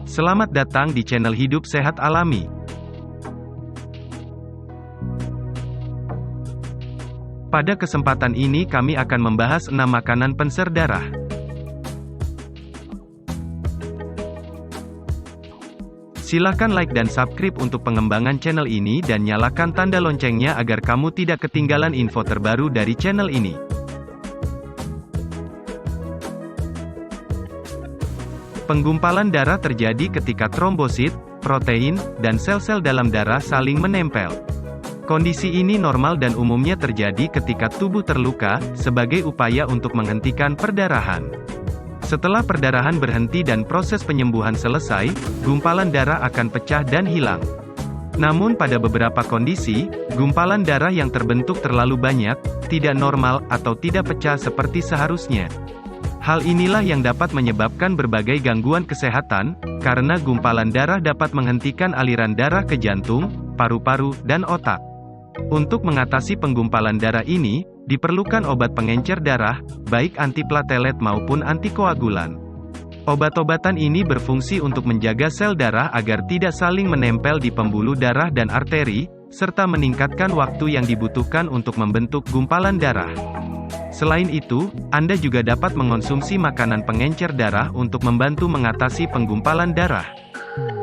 Selamat datang di channel Hidup Sehat Alami. Pada kesempatan ini kami akan membahas 6 makanan penser darah. Silakan like dan subscribe untuk pengembangan channel ini dan nyalakan tanda loncengnya agar kamu tidak ketinggalan info terbaru dari channel ini. Penggumpalan darah terjadi ketika trombosit, protein, dan sel-sel dalam darah saling menempel. Kondisi ini normal dan umumnya terjadi ketika tubuh terluka, sebagai upaya untuk menghentikan perdarahan. Setelah perdarahan berhenti dan proses penyembuhan selesai, gumpalan darah akan pecah dan hilang. Namun pada beberapa kondisi, gumpalan darah yang terbentuk terlalu banyak, tidak normal, atau tidak pecah seperti seharusnya. Hal inilah yang dapat menyebabkan berbagai gangguan kesehatan, karena gumpalan darah dapat menghentikan aliran darah ke jantung, paru-paru, dan otak. Untuk mengatasi penggumpalan darah ini, diperlukan obat pengencer darah, baik antiplatelet maupun antikoagulan. Obat-obatan ini berfungsi untuk menjaga sel darah agar tidak saling menempel di pembuluh darah dan arteri, serta meningkatkan waktu yang dibutuhkan untuk membentuk gumpalan darah. Selain itu, Anda juga dapat mengonsumsi makanan pengencer darah untuk membantu mengatasi penggumpalan darah.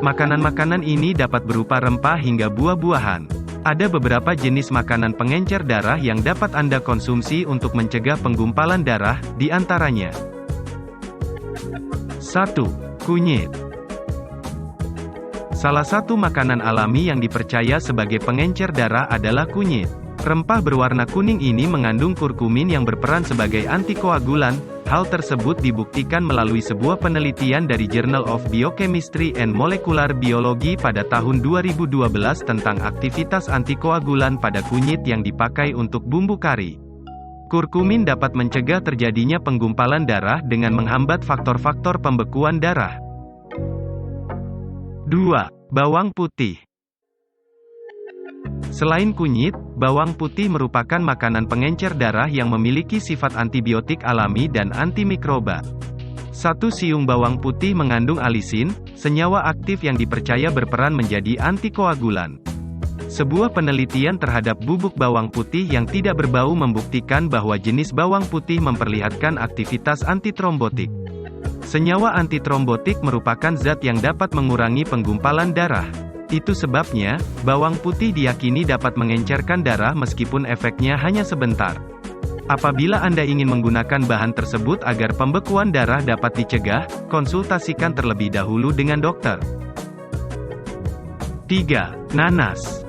Makanan-makanan ini dapat berupa rempah hingga buah-buahan. Ada beberapa jenis makanan pengencer darah yang dapat Anda konsumsi untuk mencegah penggumpalan darah, di antaranya 1. Kunyit. Salah satu makanan alami yang dipercaya sebagai pengencer darah adalah kunyit. Rempah berwarna kuning ini mengandung kurkumin yang berperan sebagai antikoagulan. Hal tersebut dibuktikan melalui sebuah penelitian dari Journal of Biochemistry and Molecular Biology pada tahun 2012 tentang aktivitas antikoagulan pada kunyit yang dipakai untuk bumbu kari. Kurkumin dapat mencegah terjadinya penggumpalan darah dengan menghambat faktor-faktor pembekuan darah. 2. Bawang putih. Selain kunyit, bawang putih merupakan makanan pengencer darah yang memiliki sifat antibiotik alami dan antimikroba. 1 siung bawang putih mengandung alisin, senyawa aktif yang dipercaya berperan menjadi antikoagulan. Sebuah penelitian terhadap bubuk bawang putih yang tidak berbau membuktikan bahwa jenis bawang putih memperlihatkan aktivitas antitrombotik. Senyawa antitrombotik merupakan zat yang dapat mengurangi penggumpalan darah. Itu sebabnya, bawang putih diyakini dapat mengencerkan darah meskipun efeknya hanya sebentar. Apabila Anda ingin menggunakan bahan tersebut agar pembekuan darah dapat dicegah, konsultasikan terlebih dahulu dengan dokter. 3. Nanas.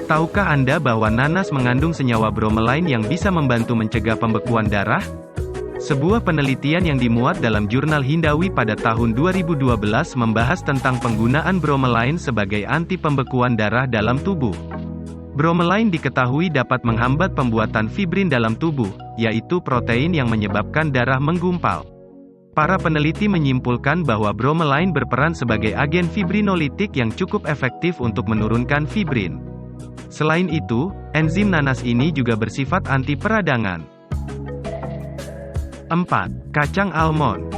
Tahukah Anda bahwa nanas mengandung senyawa bromelain yang bisa membantu mencegah pembekuan darah? Sebuah penelitian yang dimuat dalam jurnal Hindawi pada tahun 2012 membahas tentang penggunaan bromelain sebagai anti pembekuan darah dalam tubuh. Bromelain diketahui dapat menghambat pembuatan fibrin dalam tubuh, yaitu protein yang menyebabkan darah menggumpal. Para peneliti menyimpulkan bahwa bromelain berperan sebagai agen fibrinolitik yang cukup efektif untuk menurunkan fibrin. Selain itu, enzim nanas ini juga bersifat anti peradangan. 4. Kacang almond.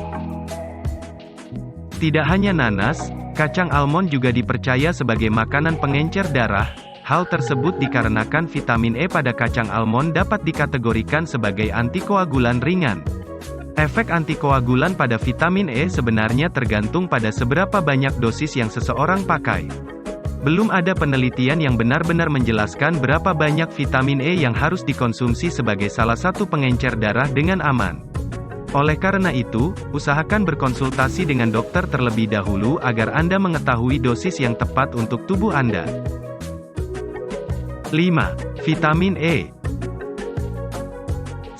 Tidak hanya nanas, kacang almond juga dipercaya sebagai makanan pengencer darah. Hal tersebut dikarenakan vitamin E pada kacang almond dapat dikategorikan sebagai antikoagulan ringan. Efek antikoagulan pada vitamin E sebenarnya tergantung pada seberapa banyak dosis yang seseorang pakai. Belum ada penelitian yang benar-benar menjelaskan berapa banyak vitamin E yang harus dikonsumsi sebagai salah satu pengencer darah dengan aman. Oleh karena itu, usahakan berkonsultasi dengan dokter terlebih dahulu agar Anda mengetahui dosis yang tepat untuk tubuh Anda. 5. Vitamin E.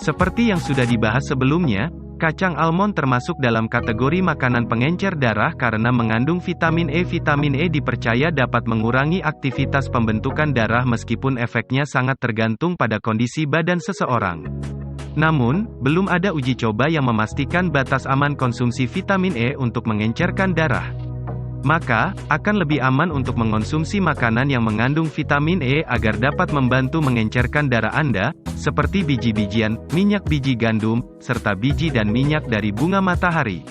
Seperti yang sudah dibahas sebelumnya, kacang almond termasuk dalam kategori makanan pengencer darah karena mengandung vitamin E. Vitamin E dipercaya dapat mengurangi aktivitas pembentukan darah meskipun efeknya sangat tergantung pada kondisi badan seseorang. Namun, belum ada uji coba yang memastikan batas aman konsumsi vitamin E untuk mengencerkan darah. Maka, akan lebih aman untuk mengonsumsi makanan yang mengandung vitamin E agar dapat membantu mengencerkan darah Anda, seperti biji-bijian, minyak biji gandum, serta biji dan minyak dari bunga matahari.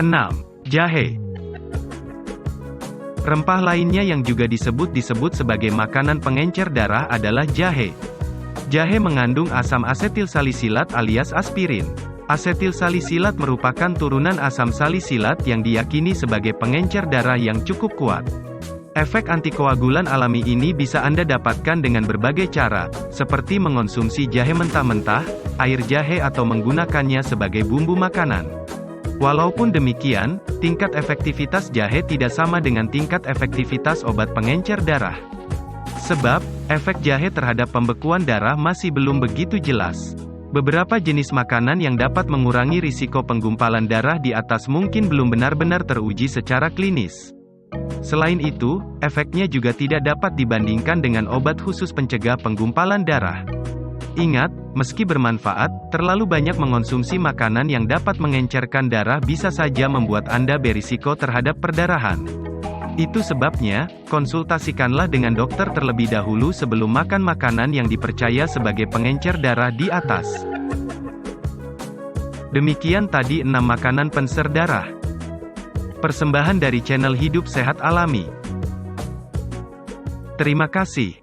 6. Jahe. Rempah lainnya yang juga disebut sebagai makanan pengencer darah adalah jahe. Jahe mengandung asam asetil salisilat alias aspirin. Asetil salisilat merupakan turunan asam salisilat yang diyakini sebagai pengencer darah yang cukup kuat. Efek antikoagulan alami ini bisa Anda dapatkan dengan berbagai cara, seperti mengonsumsi jahe mentah-mentah, air jahe atau menggunakannya sebagai bumbu makanan. Walaupun demikian, tingkat efektivitas jahe tidak sama dengan tingkat efektivitas obat pengencer darah. Sebab, efek jahe terhadap pembekuan darah masih belum begitu jelas. Beberapa jenis makanan yang dapat mengurangi risiko penggumpalan darah di atas mungkin belum benar-benar teruji secara klinis. Selain itu, efeknya juga tidak dapat dibandingkan dengan obat khusus pencegah penggumpalan darah. Ingat, meski bermanfaat, terlalu banyak mengonsumsi makanan yang dapat mengencerkan darah bisa saja membuat Anda berisiko terhadap perdarahan. Itu sebabnya, konsultasikanlah dengan dokter terlebih dahulu sebelum makan makanan yang dipercaya sebagai pengencer darah di atas. Demikian tadi 6 makanan penser darah. Persembahan dari channel Hidup Sehat Alami. Terima kasih.